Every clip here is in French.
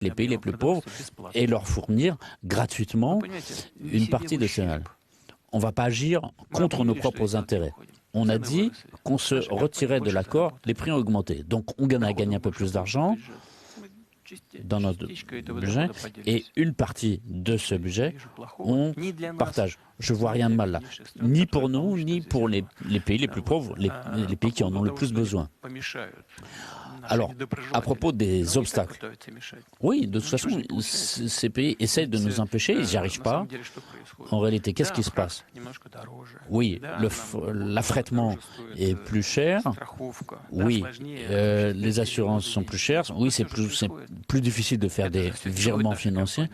les pays les plus pauvres et leur fournir gratuitement une partie de céréales. On ne va pas agir contre nos propres intérêts. On a dit qu'on se retirait de l'accord, les prix ont augmenté. Donc on a gagné un peu plus d'argent dans notre budget et une partie de ce budget, on partage. Je ne vois rien de mal là, ni pour nous, ni pour les pays les plus pauvres, les pays qui en ont le plus besoin. Alors, à propos des obstacles, oui, de toute façon, ces pays essayent de nous empêcher, ils n'y arrivent pas. En réalité, qu'est-ce qui se passe? Oui, l'affrètement est plus cher. Oui, les assurances sont plus chères. Oui, c'est plus difficile de faire des virements financiers.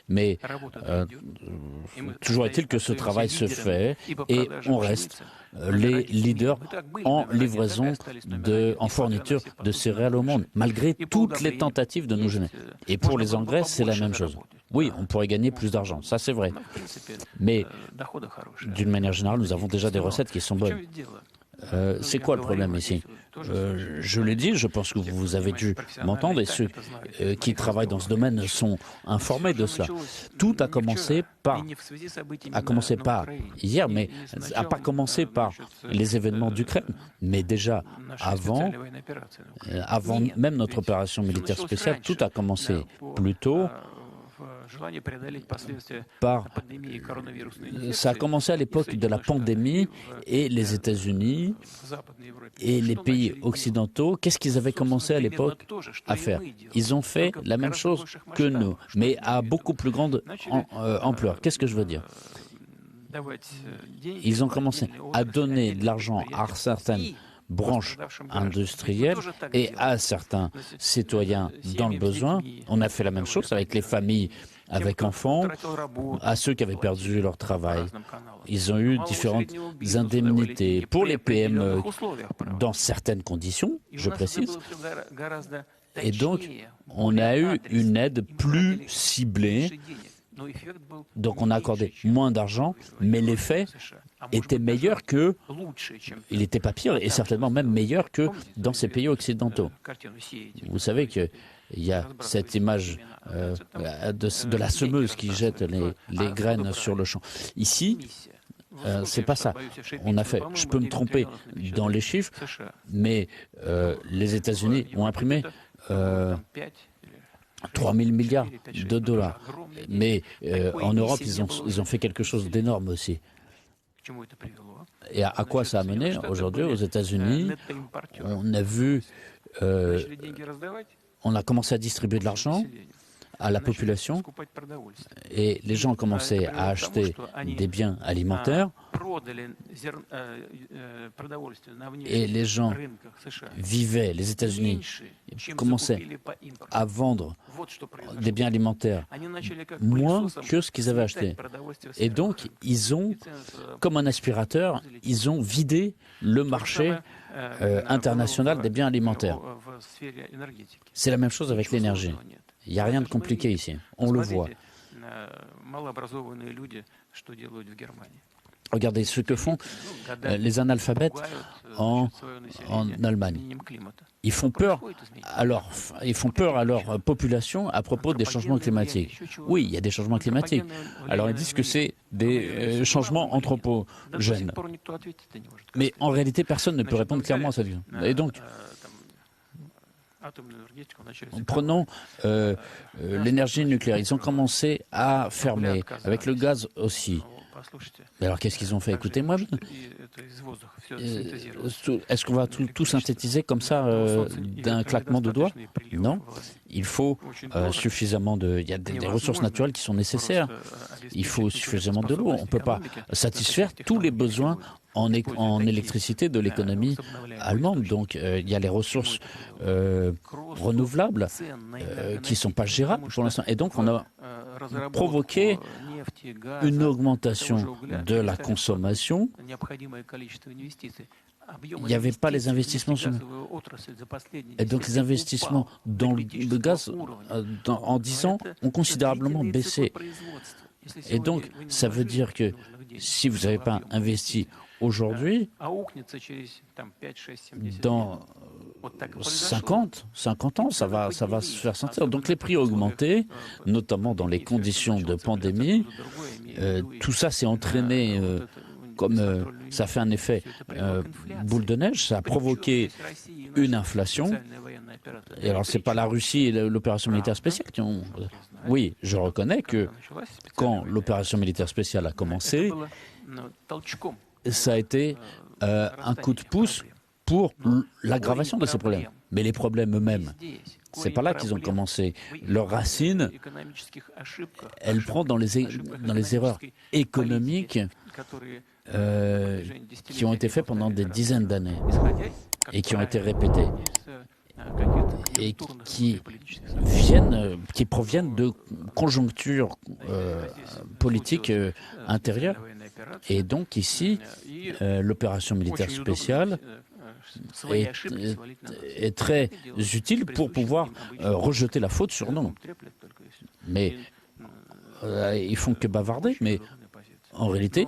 Mais toujours est-il que ce travail se fait et on reste les leaders en livraison, en fourniture de céréales au monde, malgré toutes les tentatives de nous gêner. Et pour les engrais, c'est la même chose. Oui, on pourrait gagner plus d'argent, ça c'est vrai. Mais d'une manière générale, nous avons déjà des recettes qui sont bonnes. C'est quoi le problème ici? Je l'ai dit, je pense que vous avez dû m'entendre et ceux qui travaillent dans ce domaine sont informés de cela. Tout a commencé pas hier, mais n'a pas commencé par les événements d'Ukraine, mais déjà avant même notre opération militaire spéciale, tout a commencé plus tôt. Ça a commencé à l'époque de la pandémie et les États-Unis et les pays occidentaux, qu'est-ce qu'ils avaient commencé à l'époque à faire? Ils ont fait la même chose que nous, mais à beaucoup plus grande ampleur. Qu'est-ce que je veux dire? Ils ont commencé à donner de l'argent à certaines branches industrielles et à certains citoyens dans le besoin. On a fait la même chose avec les familles avec enfants, à ceux qui avaient perdu leur travail. Ils ont eu différentes indemnités pour les PME dans certaines conditions, je précise. Et donc, on a eu une aide plus ciblée. Donc, on a accordé moins d'argent, mais l'effet était meilleur que, il n'était pas pire, et certainement même meilleur que dans ces pays occidentaux. Vous savez qu'il y a cette image de la semeuse qui jette les graines sur le champ. Ici, c'est pas ça. On a fait, je peux me tromper dans les chiffres, mais les États-Unis ont imprimé 3 000 milliards de dollars. Mais en Europe, ils ont fait quelque chose d'énorme aussi. Et à quoi ça a mené? Aujourd'hui, aux États-Unis, on a vu, on a commencé à distribuer de l'argent à la population et les gens ont commencé à acheter des biens alimentaires et les gens vivaient, les États-Unis commençaient à vendre des biens alimentaires moins que ce qu'ils avaient acheté. Et donc, ils ont, comme un aspirateur, ils ont vidé le marché international des biens alimentaires. C'est la même chose avec l'énergie. Il n'y a rien de compliqué ici. On le voit. Regardez ce que font les analphabètes en Allemagne. Ils font peur à leur population à propos des changements climatiques. Oui, il y a des changements climatiques. Alors ils disent que c'est des changements anthropogènes. Mais en réalité, personne ne peut répondre clairement à cette question. Et donc, prenons l'énergie nucléaire. Ils ont commencé à fermer, avec le gaz aussi. Mais alors qu'est-ce qu'ils ont fait? Écoutez-moi, est-ce qu'on va tout synthétiser comme ça d'un claquement de doigts? Non. Il faut suffisamment il y a des ressources naturelles qui sont nécessaires. Il faut suffisamment de l'eau. On ne peut pas satisfaire tous les besoins en électricité de l'économie allemande. Donc il y a les ressources renouvelables qui ne sont pas gérables pour l'instant. Et donc on a provoqué une augmentation de la consommation. Il n'y avait pas les investissements. Et donc les investissements dans le gaz en 10 ans ont considérablement baissé. Et donc ça veut dire que si vous n'avez pas investi aujourd'hui, dans 50 ans, ça va se faire sentir. Donc les prix ont augmenté, notamment dans les conditions de pandémie. Tout ça s'est entraîné comme ça fait un effet boule de neige, ça a provoqué une inflation. Et alors, c'est pas la Russie et l'opération militaire spéciale qui ont... Oui, je reconnais que quand l'opération militaire spéciale a commencé, ça a été un coup de pouce pour l'aggravation de ces problèmes. Mais les problèmes eux-mêmes, c'est pas là qu'ils ont commencé. Leurs racines, elles prennent dans les erreurs économiques qui ont été faites pendant des dizaines d'années et qui ont été répétées et qui proviennent de conjonctures politiques intérieures. Et donc ici, l'opération militaire spéciale est très utile pour pouvoir rejeter la faute sur nous. Mais ils font que bavarder, mais en réalité,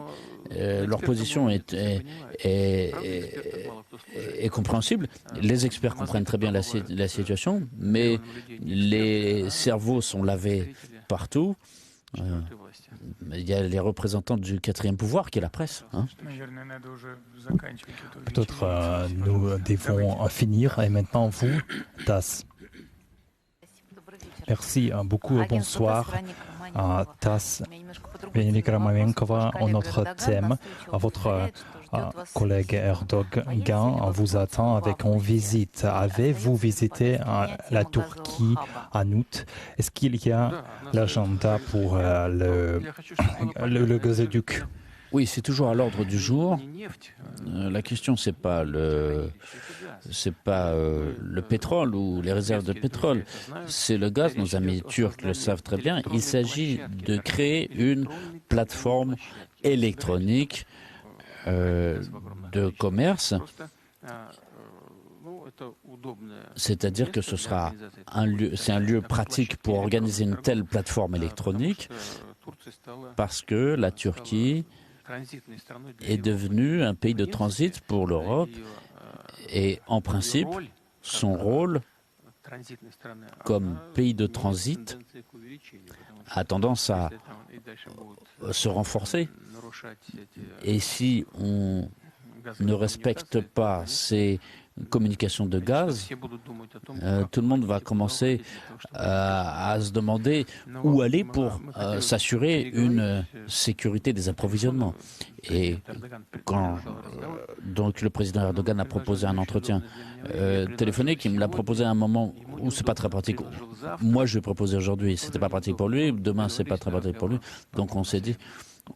leur position est compréhensible. Les experts comprennent très bien la situation, mais les cerveaux sont lavés partout. Il y a les représentants du quatrième pouvoir qui est la presse. Peut-être nous devons finir. Et maintenant, vous, TASS. Merci beaucoup. Bonsoir. TASS, Veronika Mamenkova, notre thème. Votre collègue Erdogan vous attend avec une visite. Avez-vous visité la Turquie en août? Est-ce qu'il y a l'agenda pour le gazoduc? Oui, c'est toujours à l'ordre du jour. La question, c'est pas le pétrole ou les réserves de pétrole, c'est le gaz. Nos amis turcs le savent très bien. Il s'agit de créer une plateforme électronique de commerce. C'est-à-dire que c'est un lieu pratique pour organiser une telle plateforme électronique parce que la Turquie est devenu un pays de transit pour l'Europe et en principe, son rôle comme pays de transit a tendance à se renforcer. Et si on ne respecte pas ces communications de gaz, tout le monde va commencer à se demander où aller pour s'assurer une sécurité des approvisionnements. Et quand donc le président Erdogan a proposé un entretien téléphonique, il me l'a proposé à un moment où c'est pas très pratique. Moi, je vais proposer aujourd'hui, c'était pas pratique pour lui. Demain, c'est pas très pratique pour lui. Donc, on s'est dit,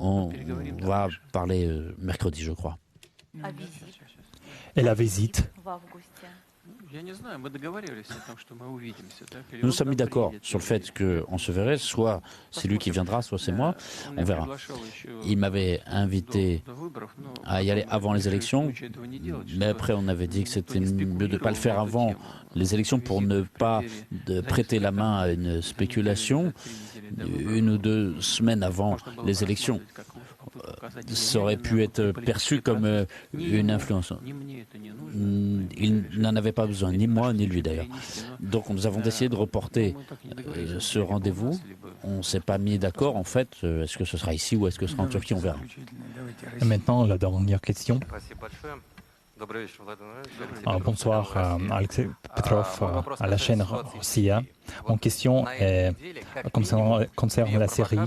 on va parler mercredi, je crois. Et la visite? Nous nous sommes mis d'accord sur le fait qu'on se verrait, soit c'est lui qui viendra, soit c'est moi, on verra. Il m'avait invité à y aller avant les élections, mais après on avait dit que c'était mieux de ne pas le faire avant les élections pour ne pas prêter la main à une spéculation 1 ou 2 semaines avant les élections. Ça aurait pu être perçu comme une influence. Il n'en avait pas besoin, ni moi, ni lui d'ailleurs. Donc nous avons décidé de reporter ce rendez-vous. On ne s'est pas mis d'accord en fait. Est-ce que ce sera ici ou est-ce que ce sera en Turquie, on verra. Et maintenant, la dernière question. Bonsoir, Alexei Petrov, à la chaîne Russia. Mon question concerne la Syrie.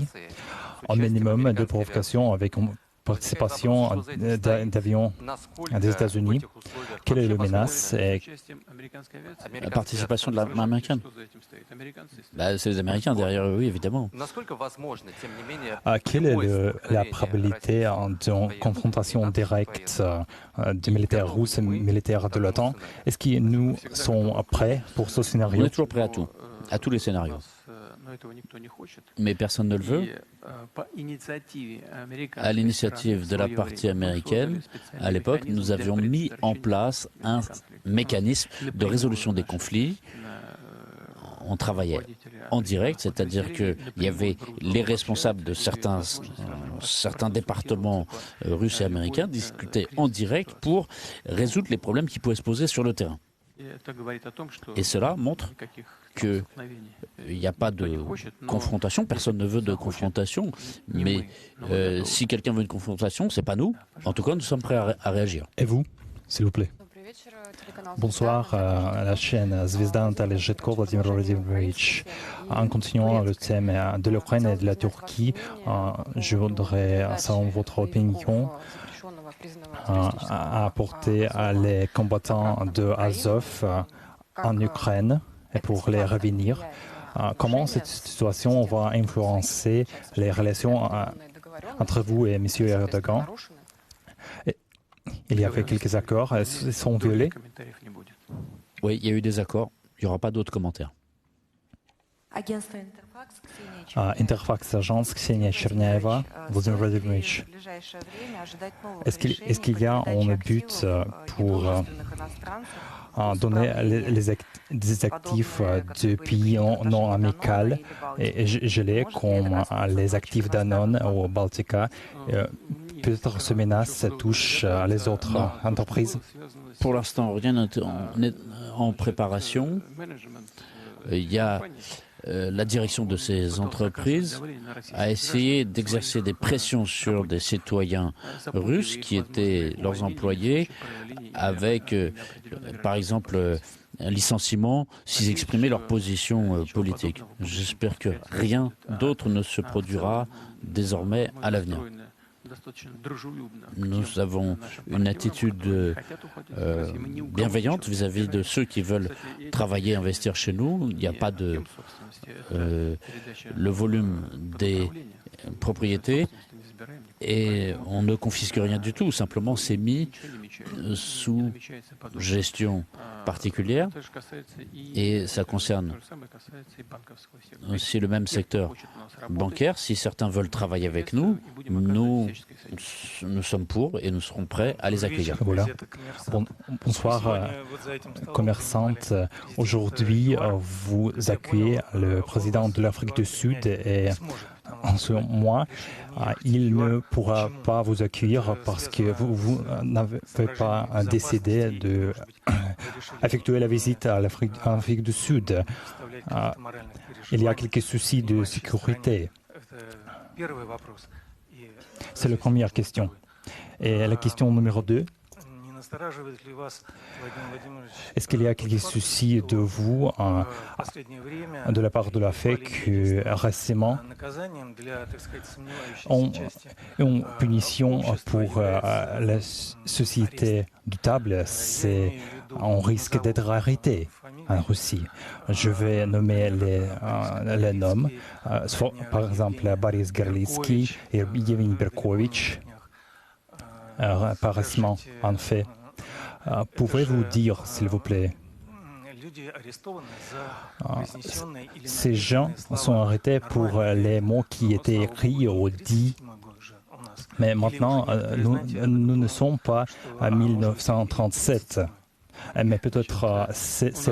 Un minimum de provocation avec une participation d'avions des États-Unis. Quelle est la menace? La participation de l'armée américaine. C'est les Américains derrière eux, oui, évidemment. Quelle est la probabilité d'une confrontation directe des militaires russes et militaires de l'OTAN? Est-ce que nous sommes prêts pour ce scénario? On est toujours prêts à tous les scénarios. Mais personne ne le veut. À l'initiative de la partie américaine, à l'époque, nous avions mis en place un mécanisme de résolution des conflits on travaillait en direct, c'est-à-dire qu'il y avait les responsables de certains départements russes et américains discutaient en direct pour résoudre les problèmes qui pouvaient se poser sur le terrain. Et cela montre qu'il n'y a pas de confrontation, personne ne veut de confrontation, mais si quelqu'un veut une confrontation, ce n'est pas nous. En tout cas, nous sommes prêts à réagir. Et vous, s'il vous plaît? Bonsoir, la chaîne Zvezda Natalia Zhetko, Vladimir Vladimirovich. En continuant le thème de l'Ukraine et de la Turquie, je voudrais savoir votre opinion à apporter les combattants de Azov en Ukraine et pour les revenir. Comment cette situation va influencer les relations entre vous et M. Erdogan? Il y avait quelques accords, ils sont violés? Oui, il y a eu des accords. Il n'y aura pas d'autres commentaires. Interfax Agence, Ksenia Cherняeva, Vladimir Vladimirovich. Est-ce qu'il y a un but pour donner des actifs de pays non amicaux et gelés comme les actifs Danone ou Baltica? Peut-être ce menace touche les autres entreprises? Pour l'instant, rien n'est en préparation. Il y a la direction de ces entreprises a essayé d'exercer des pressions sur des citoyens russes qui étaient leurs employés avec, par exemple, un licenciement s'ils exprimaient leur position politique. J'espère que rien d'autre ne se produira désormais à l'avenir. Nous avons une attitude bienveillante vis-à-vis de ceux qui veulent travailler et investir chez nous. Il n'y a pas de... le volume des propriétés et on ne confisque rien du tout. Simplement, c'est mis sous gestion particulière et ça concerne aussi le même secteur bancaire. Si certains veulent travailler avec nous, nous sommes pour et nous serons prêts à les accueillir. Voilà. Bonsoir, commerçante. Aujourd'hui, vous accueillez le président de l'Afrique du Sud et en ce mois, il ne pourra pas vous accueillir parce que vous n'avez pas décidé d'effectuer la visite à l'Afrique du Sud. Il y a quelques soucis de sécurité. C'est la première question. Et la question numéro 2. Est-ce qu'il y a quelques soucis de vous de la part de la FED que récemment une punition pour la société du table, c'est un risque d'être arrêté en Russie? Je vais nommer les noms, par exemple Boris Gerlitsky et Yevgeny Berkovitch, récemment en fait. Pouvez-vous dire, s'il vous plaît, ces gens sont arrêtés pour les mots qui étaient écrits ou dits, mais maintenant, nous ne sommes pas en 1937, mais peut-être c'est